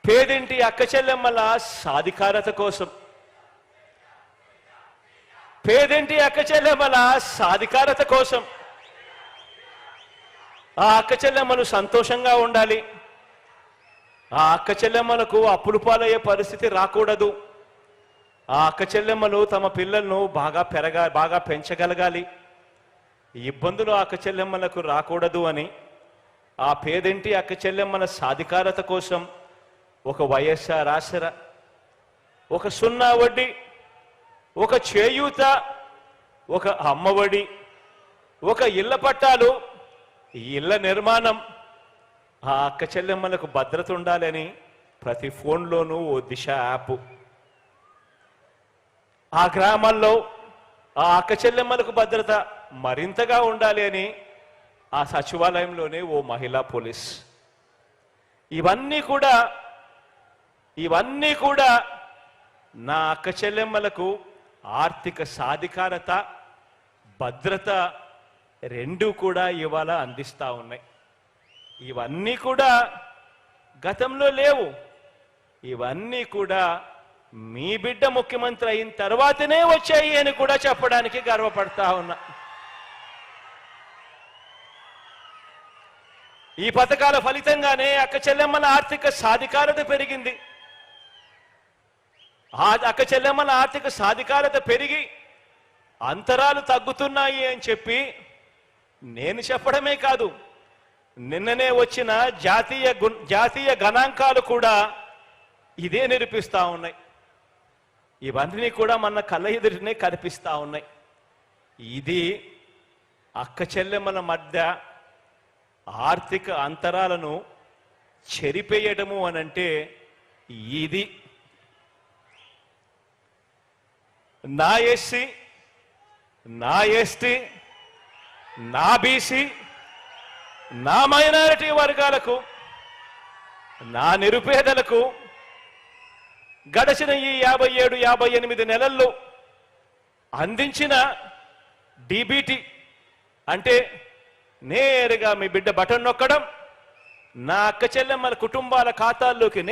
పేదింటి అక్క చెల్లెమ్మల సాధికారత కోసం, పేదింటి అక్క చెల్లెమ్మల సాధికారత కోసం ఆ అక్క చెల్లెమ్మలు సంతోషంగా ఉండాలి. ఆ అక్క చెల్లెమ్మలకు అప్పులు పాలయ్యే పరిస్థితి రాకూడదు. ఆ అక్క చెల్లెమ్మలు తమ పిల్లలను బాగా పెంచగలగాలి. ఇబ్బందులు అక్క చెల్లెమ్మలకు రాకూడదు అని ఆ పేదింటి అక్క చెల్లెమ్మల సాధికారత కోసం ఒక వైఎస్ఆర్ ఆసరా, ఒక సున్నా వడ్డీ, ఒక చేయూత, ఒక అమ్మఒడి, ఒక ఇళ్ల పట్టాలు, ఇళ్ల నిర్మాణం, ఆ అక్క చెల్లెమ్మలకు భద్రత ఉండాలని ప్రతి ఫోన్లోనూ ఓ దిశ యాప్, ఆ గ్రామాల్లో ఆ అక్క చెల్లెమ్మలకు భద్రత మరింతగా ఉండాలి అని ఆ సచివాలయంలోనే ఓ మహిళా పోలీస్. ఇవన్నీ కూడా నా అక్క చెల్లెమ్మలకు ఆర్థిక సాధికారత, భద్రత రెండూ కూడా ఇవాళ అందిస్తా ఉన్నాయి. ఇవన్నీ కూడా గతంలో లేవు. ఇవన్నీ కూడా మీ బిడ్డ ముఖ్యమంత్రి అయిన తర్వాతనే వచ్చాయి అని కూడా చెప్పడానికి గర్వపడతా ఉన్నా. ఈ పథకాల ఫలితంగానే అక్క చెల్లెమ్మల ఆర్థిక సాధికారత పెరిగింది. ఆ అక్క చెల్లెమ్మల ఆర్థిక సాధికారత పెరిగి అంతరాలు తగ్గుతున్నాయి అని చెప్పి నేను చెప్పడమే కాదు, నిన్ననే వచ్చిన జాతీయ గణాంకాలు కూడా ఇదే నిరూపిస్తా ఉన్నాయి. ఇవన్నీ కూడా మన కళ్ళ ఎదురునే కనిపిస్తా ఉన్నాయి. ఇది అక్క చెల్లెమ్మల మధ్య ఆర్థిక అంతరాలను చెరిపేయడము అనంటే ఇది. నా ఎస్సీ, నా ఎస్టీ, నా బీసీ, నా మైనారిటీ వర్గాలకు, నా నిరుపేదలకు గడచిన ఈ 57-58 నెలల్లో అందించిన డీబీటీ అంటే నేరుగా మీ బిడ్డ బటన్ నొక్కడం, నా అక్క చెల్లెమ్మల కుటుంబాల ఖాతాల్లోకి